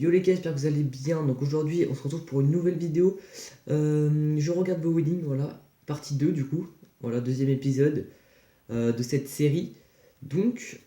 Yo les gars, j'espère que vous allez bien. Donc aujourd'hui, on se retrouve pour une nouvelle vidéo. Je regarde vos weddings, voilà, partie 2 du coup. Voilà, deuxième épisode de cette série. Donc,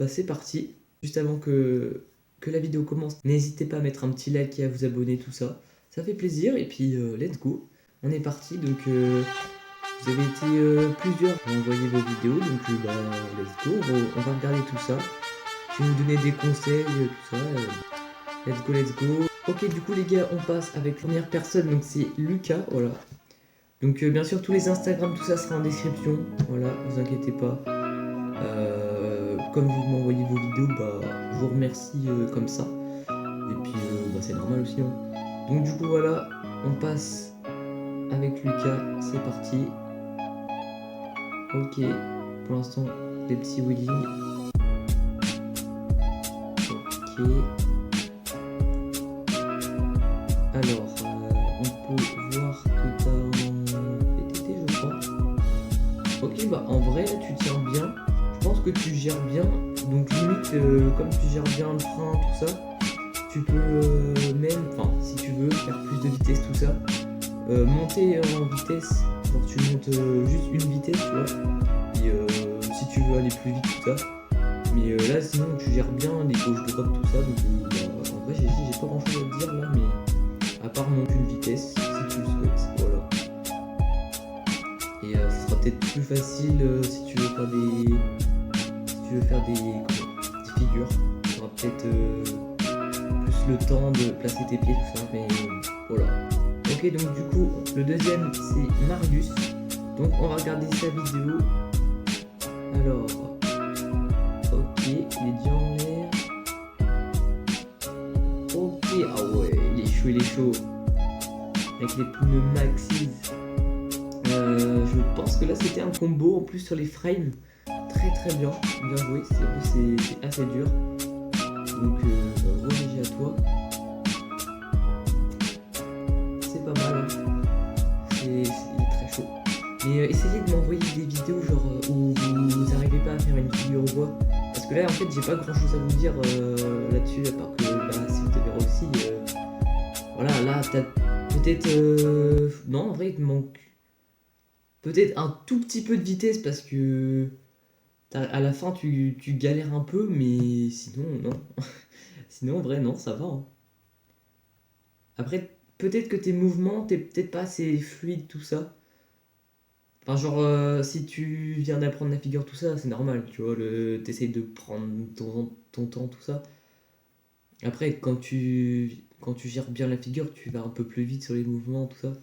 c'est parti. Juste avant que la vidéo commence, n'hésitez pas à mettre un petit like et à vous abonner, tout ça. Ça fait plaisir. Et puis, let's go. On est parti. Donc, vous avez été plusieurs à envoyer vos vidéos. Donc, let's go. On va regarder tout ça. Je vais vous donner des conseils, tout ça. Let's go, let's go. Ok, du coup, les gars, on passe avec la première personne. Donc, c'est Lucas. Voilà. Donc, bien sûr, tous les Instagram, tout ça sera en description. Voilà, vous inquiétez pas. Comme vous m'envoyez vos vidéos, je vous remercie comme ça. Et puis, c'est normal aussi. Hein. Donc, du coup, voilà, on passe avec Lucas. C'est parti. Ok, pour l'instant, des petits wheelings. Ok. Alors, on peut voir que t'as un PTT, je crois. Ok, en vrai, là, tu tiens bien. Je pense que tu gères bien. Donc, limite, comme tu gères bien le frein, tout ça, tu peux même, enfin, si tu veux, faire plus de vitesse, tout ça. Monter en vitesse. Genre, tu montes juste une vitesse, tu vois. Et si tu veux aller plus vite, tout ça. Mais là, sinon, tu gères bien les gauches-droites, tout ça. Donc, en vrai, j'ai pas grand-chose à te dire là, mais à part monter une vitesse, si tu le souhaites. Voilà. Et ce sera peut-être plus facile si tu veux faire des figures. Tu auras peut-être plus le temps de placer tes pieds, tout ça. Mais voilà. Ok, donc du coup, le deuxième, c'est Marius. Donc on va regarder sa vidéo. Alors, ok, il est déjà en l'air. Ok, ah ouais, il est chaud, il est chaud. Avec les pneus Maxis. Je pense que là c'était un combo en plus sur les frames. Très très bien, bien joué. C'est assez dur. Donc, gros GG à toi. C'est pas mal. Hein. Il est très chaud. Mais essayez de m'envoyer des vidéos genre où vous n'arrivez pas à faire une figure au bois. Parce que là en fait j'ai pas grand chose à vous dire là-dessus, à part que si vous avez réussi. Voilà, là t'as peut-être. Non, en vrai il te manque peut-être un tout petit peu de vitesse parce que à la fin tu galères un peu, mais sinon non. Sinon en vrai non, ça va. Hein. Après, peut-être que tes mouvements, t'es peut-être pas assez fluide, tout ça. Enfin, genre, si tu viens d'apprendre la figure, tout ça, c'est normal, tu vois, t'essayes de prendre ton temps, tout ça. Après, quand tu gères bien la figure, tu vas un peu plus vite sur les mouvements, tout ça.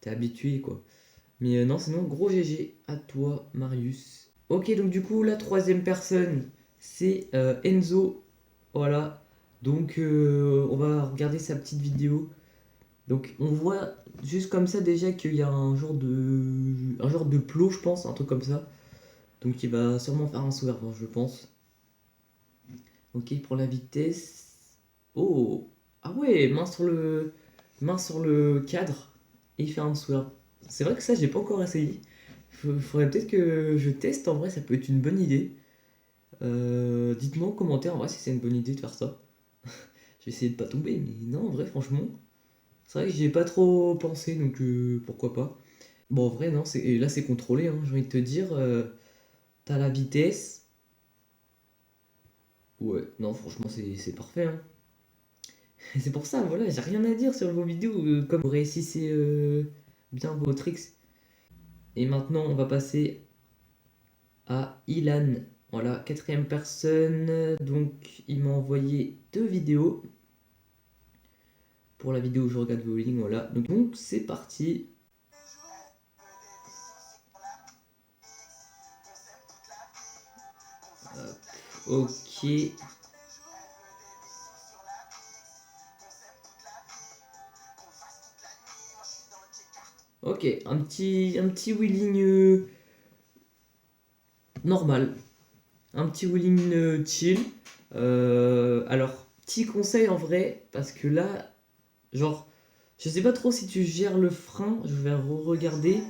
T'es habitué, quoi. Mais non, sinon, gros GG à toi, Marius. Ok, donc du coup, la troisième personne, c'est Enzo. Voilà. Donc, on va regarder sa petite vidéo. Donc on voit juste comme ça déjà qu'il y a un genre de plot, je pense, un truc comme ça. Donc il va sûrement faire un saut avant, je pense. Ok, pour la vitesse. Oh, ah ouais, main sur le cadre et il fait un saut. C'est vrai que ça j'ai pas encore essayé. Faudrait peut-être que je teste, en vrai ça peut être une bonne idée. Dites-moi en commentaire en vrai si c'est une bonne idée de faire ça. Je vais essayer de pas tomber, mais non en vrai franchement. C'est vrai que j'y ai pas trop pensé, donc pourquoi pas. Bon, en vrai, non, et là c'est contrôlé, hein, j'ai envie de te dire. T'as la vitesse. Ouais, non, franchement, c'est parfait. Hein. Et c'est pour ça, voilà, j'ai rien à dire sur vos vidéos. Comme vous réussissez bien vos tricks. Et maintenant, on va passer à Ilan. Voilà, quatrième personne. Donc, il m'a envoyé 2 vidéos. Pour la vidéo où je regarde vos lignes, voilà. Donc c'est parti. Ok. Ok, un petit wheeling normal. Un petit wheeling chill. Alors, petit conseil en vrai, parce que là, genre, je sais pas trop si tu gères le frein, je vais re-regarder.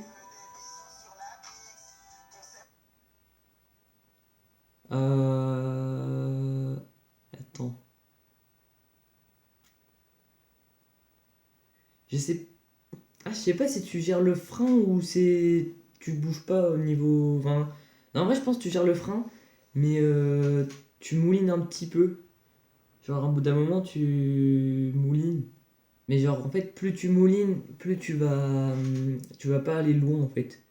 Euh... Attends. Je sais... Ah, je sais pas si tu gères le frein ou c'est... Tu bouges pas au niveau... Enfin... Non, en vrai, je pense que tu gères le frein, mais tu moulines un petit peu. Genre, au bout d'un moment, tu moulines. Mais genre, en fait, plus tu moulines, plus tu vas pas aller loin, en fait.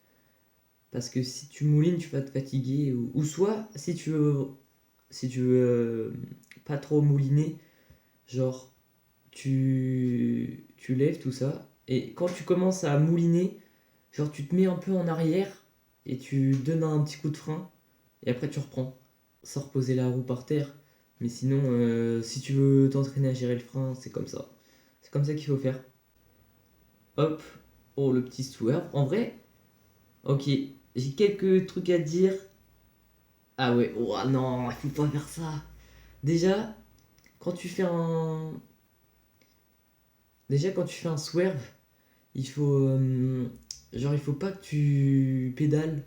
Parce que si tu moulines, tu vas te fatiguer. Ou soit, si tu veux pas trop mouliner, genre, tu lèves tout ça. Et quand tu commences à mouliner, genre, tu te mets un peu en arrière et tu donnes un petit coup de frein. Et après, tu reprends. Sans reposer la roue par terre. Mais sinon, si tu veux t'entraîner à gérer le frein, c'est comme ça. C'est comme ça qu'il faut faire. Hop. Oh, le petit swerve. En vrai, ok. J'ai quelques trucs à dire. Ah ouais. Oh non, il faut pas faire ça. Déjà, quand tu fais un... Déjà, quand tu fais un swerve, il faut... Genre, il faut pas que tu pédales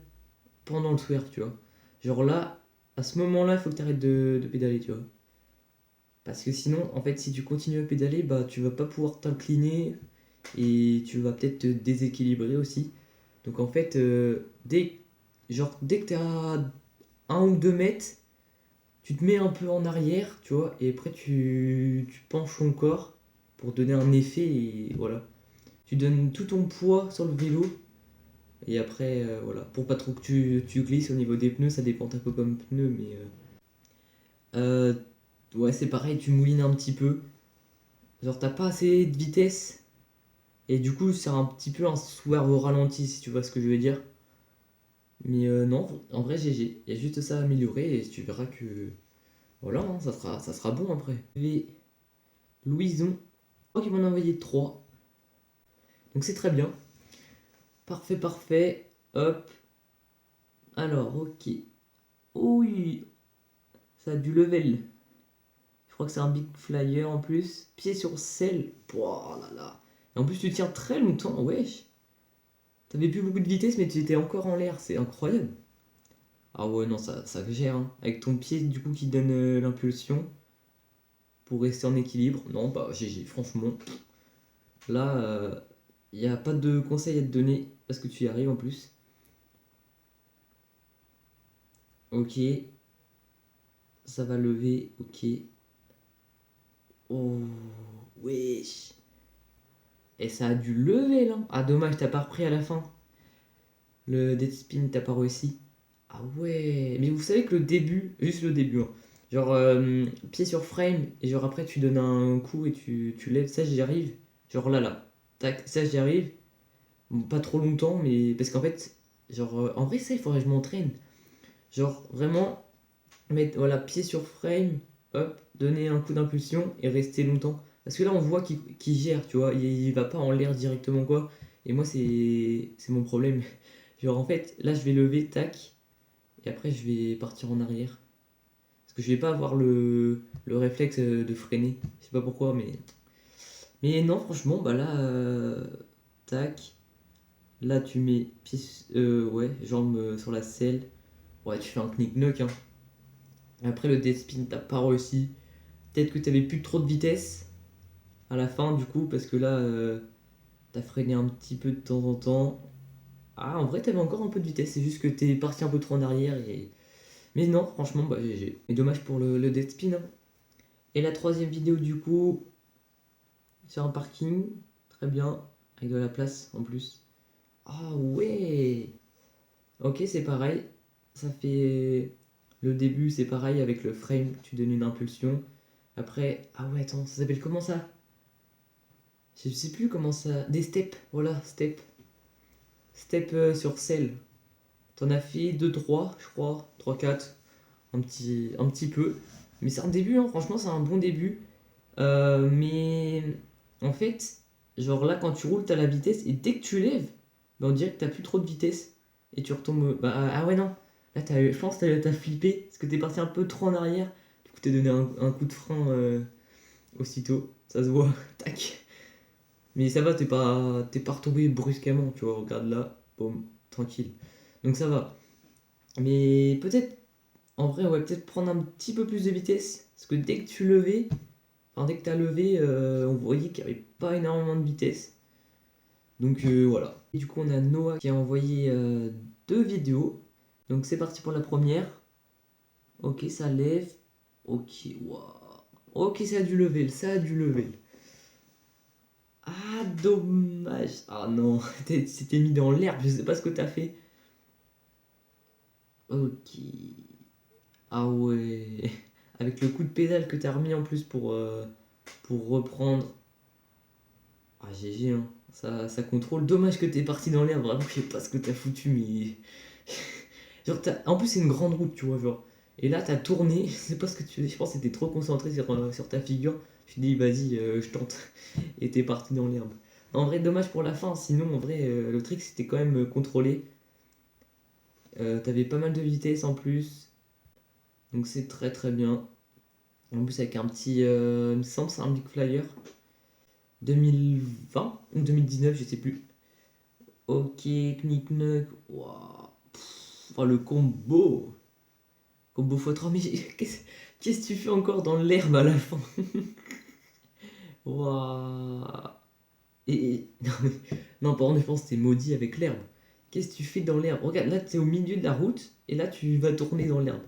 pendant le swerve, tu vois. Genre là, à ce moment-là, il faut que tu arrêtes de pédaler, tu vois. Parce que sinon, en fait, si tu continues à pédaler, bah tu vas pas pouvoir t'incliner et tu vas peut-être te déséquilibrer aussi. Donc en fait, dès que tu à 1 ou 2 mètres, tu te mets un peu en arrière, tu vois, et après tu penches ton corps pour donner un effet et voilà. Tu donnes tout ton poids sur le vélo et après, voilà. Pour pas trop que tu glisses au niveau des pneus, ça dépend un peu comme pneu, mais... ouais, c'est pareil, tu moulines un petit peu. Genre, t'as pas assez de vitesse et du coup, c'est un petit peu un swerve au ralenti, si tu vois ce que je veux dire. Mais non, en vrai, GG. Il y a juste ça à améliorer et tu verras que voilà, hein, ça sera bon après. Et Louison, oh, qui m'en a envoyé 3. Donc c'est très bien. Parfait, parfait. Hop. Alors, ok. Oh oui, ça a du level. Je crois que c'est un big flyer en plus. Pied sur selle. Oh là là. Et en plus, tu tiens très longtemps, wesh. T'avais plus beaucoup de vitesse, mais tu étais encore en l'air. C'est incroyable. Ah ouais, non, ça gère, hein. Avec ton pied, du coup, qui donne l'impulsion pour rester en équilibre. Non, bah, GG, franchement. Là, il n'y a pas de conseils à te donner parce que tu y arrives en plus. Ok, ça va lever. Ok. Oh, wesh. Et ça a dû lever là. Ah, dommage, t'as pas repris à la fin. Le dead spin, t'as pas réussi. Ah ouais. Mais vous savez que le début, juste le début, hein, genre pied sur frame, et genre après tu donnes un coup et tu lèves. Ça, j'y arrive. Genre là, là. Tac, ça, j'y arrive. Bon, pas trop longtemps, mais parce qu'en fait, genre, en vrai, ça, il faudrait que je m'entraîne. Genre, vraiment, mettre, voilà, pied sur frame, hop, donner un coup d'impulsion et rester longtemps. Parce que là, on voit qu'il gère, tu vois, il va pas en l'air directement, quoi. Et moi, c'est mon problème. Genre, en fait, là, je vais lever, tac, et après, je vais partir en arrière. Parce que je vais pas avoir le réflexe de freiner. Je sais pas pourquoi, mais. Mais non, franchement, bah là, tac. Là, tu mets pied, ouais, jambe sur la selle. Ouais, tu fais un knick-knack, hein. Après, le dead spin, t'as pas réussi. Peut-être que t'avais plus trop de vitesse à la fin, du coup, parce que là, t'as freiné un petit peu de temps en temps. Ah, en vrai, t'avais encore un peu de vitesse, c'est juste que t'es parti un peu trop en arrière. Mais non, franchement, bah GG. Et dommage pour le dead spin, hein. Et la troisième vidéo, du coup, sur un parking. Très bien, avec de la place en plus. Ah ouais. Ok, c'est pareil. Ça fait... Le début, c'est pareil avec le frame, tu donnes une impulsion. Après, ah ouais, attends, ça s'appelle comment ça? Je sais plus comment ça... Des steps, voilà, step. Step sur selle. T'en as fait 2 3 je crois. 3 4 un petit peu. Mais c'est un début, hein, franchement, c'est un bon début. Mais en fait, genre là, quand tu roules, t'as la vitesse. Et dès que tu lèves, bah, on dirait que t'as plus trop de vitesse. Et tu retombes... Bah, ah ouais, non. Là, je pense que t'as flippé. Parce que t'es parti un peu trop en arrière. Du coup, t'as donné un coup de frein aussitôt. Ça se voit. Tac. Mais ça va, t'es pas retombé brusquement, tu vois, regarde là, boum, tranquille. Donc ça va. Mais peut-être, en vrai, ouais, peut-être prendre un petit peu plus de vitesse. Parce que dès que tu levais, enfin dès que t'as levé, on voyait qu'il n'y avait pas énormément de vitesse. Donc voilà. Et du coup, on a Noah qui a envoyé 2 vidéos. Donc c'est parti pour la première. Ok, ça lève. Ok, waouh. Ok, ça a du level, ça a du level. Ah, dommage. Ah non, c'était mis dans l'herbe, je sais pas ce que t'as fait. Ok. Ah ouais. Avec le coup de pédale que t'as remis en plus pour reprendre. Ah, GG, hein. Ça contrôle. Dommage que t'es parti dans l'air, vraiment, je sais pas ce que t'as foutu, mais. Genre, en plus, c'est une grande route, tu vois, genre. Et là, t'as tourné, je sais pas ce que tu faisais, je pense que t'étais trop concentré sur ta figure. Tu dis, vas-y, je tente. Et t'es parti dans l'herbe. En vrai, dommage pour la fin, sinon, en vrai, le trick, c'était quand même contrôlé. T'avais pas mal de vitesse en plus, donc c'est très très bien. En plus, avec un petit. Il me semble, c'est un Big Flyer 2020 ou 2019, je sais plus. Ok, Knick Knuck. Waouh. Oh, le combo! Combo x3, mais qu'est-ce que tu fais encore dans l'herbe à la fin? Waouh! Non, non, par contre, je pense que t'es maudit avec l'herbe. Qu'est-ce que tu fais dans l'herbe? Regarde, là, t'es au milieu de la route et là, tu vas tourner dans l'herbe.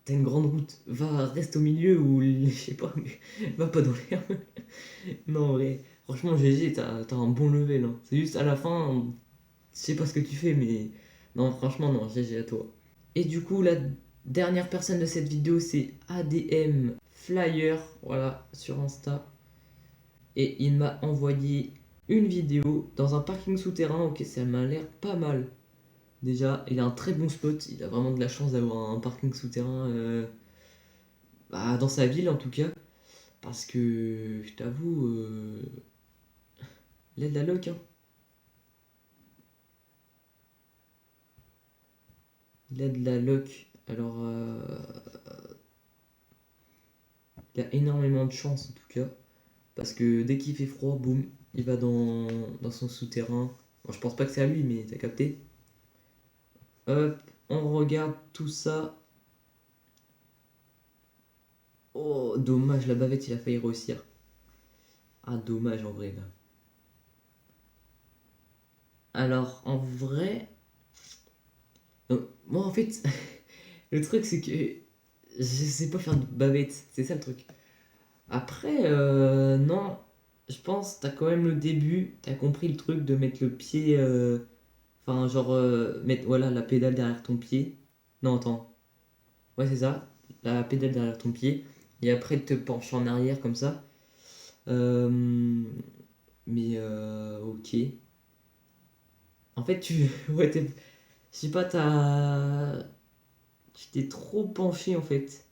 T'as une grande route. Va, reste au milieu ou je sais pas, mais va pas dans l'herbe. Non, en vrai, franchement, GG, t'as un bon level, hein. C'est juste à la fin, je sais pas ce que tu fais, mais non, franchement, non, GG à toi. Et du coup, la dernière personne de cette vidéo, c'est ADM Flyer, voilà, sur Insta. Et il m'a envoyé une vidéo dans un parking souterrain. Ok, ça m'a l'air pas mal. Déjà, il a un très bon spot. Il a vraiment de la chance d'avoir un parking souterrain bah, dans sa ville en tout cas. Parce que, je t'avoue, il a de la loc, hein. Il a de la loc. Alors, il a énormément de chance en tout cas. Parce que dès qu'il fait froid, boum, il va dans son souterrain. Bon, je pense pas que c'est à lui, mais t'as capté. Hop, on regarde tout ça. Oh, dommage, la bavette, il a failli réussir. Ah, dommage en vrai, là. Alors, en vrai. Moi, en fait, le truc, c'est que je sais pas faire de bavette. C'est ça le truc. Après, non. Je pense, t'as quand même le début. T'as compris le truc de mettre le pied. Enfin, genre, mettre voilà, la pédale derrière ton pied. Non, attends. Ouais, c'est ça. La pédale derrière ton pied. Et après, te pencher en arrière comme ça. Euh, mais, ok. En fait, tu. Ouais, je sais pas, tu t'es trop penché en fait.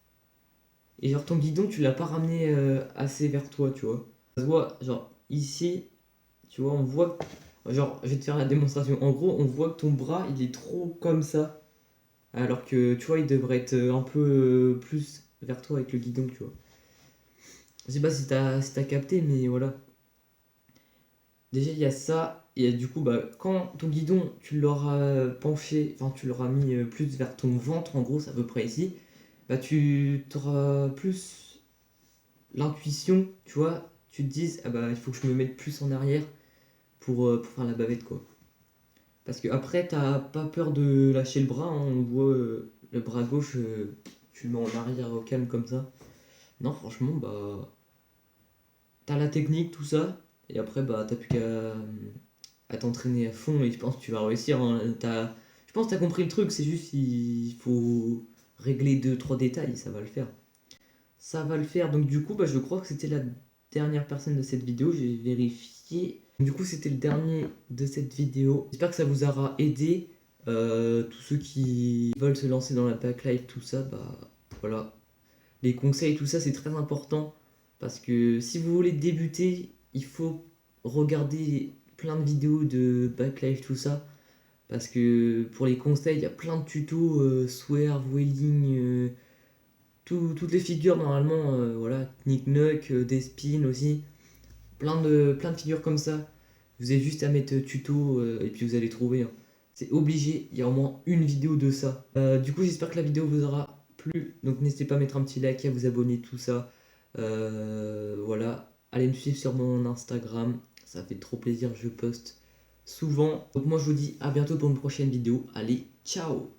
Et genre, ton guidon, tu l'as pas ramené assez vers toi, tu vois. Ça se voit, genre, ici, tu vois, on voit. Genre, je vais te faire la démonstration. En gros, on voit que ton bras, il est trop comme ça. Alors que, tu vois, il devrait être un peu plus vers toi avec le guidon, tu vois. Je sais pas si t'as capté, mais voilà. Déjà, il y a ça. Et du coup, bah, quand ton guidon, tu l'auras penché, enfin, tu l'auras mis plus vers ton ventre, en gros, c'est à peu près ici, bah, tu auras plus l'intuition, tu vois. Tu te dises, ah bah, il faut que je me mette plus en arrière pour faire la bavette, quoi. Parce que après, t'as pas peur de lâcher le bras, hein. On voit le bras gauche, tu le mets en arrière au calme comme ça. Non, franchement, bah, t'as la technique, tout ça. Et après, bah, t'as plus qu'à à t'entraîner à fond et je pense que tu vas réussir, hein. Je pense que tu as compris le truc, c'est juste il faut régler deux trois détails, ça va le faire. Ça va le faire, donc du coup, bah, je crois que c'était la dernière personne de cette vidéo, j'ai vérifié. Du coup, c'était le dernier de cette vidéo. J'espère que ça vous aura aidé. Tous ceux qui veulent se lancer dans la backlife, tout ça, bah voilà. Les conseils, tout ça, c'est très important. Parce que si vous voulez débuter, il faut regarder plein de vidéos de backlife, tout ça. Parce que pour les conseils, il y a plein de tutos, swerve, wheeling, toutes les figures normalement, voilà, knick knuck, des spins aussi. Plein de figures comme ça. Vous avez juste à mettre tuto et puis vous allez trouver, hein. C'est obligé, il y a au moins une vidéo de ça. Du coup, j'espère que la vidéo vous aura plu. Donc n'hésitez pas à mettre un petit like, à vous abonner, tout ça. Voilà. Allez me suivre sur mon Instagram. Ça fait trop plaisir, je poste souvent. Donc moi je vous dis à bientôt pour une prochaine vidéo. Allez, ciao!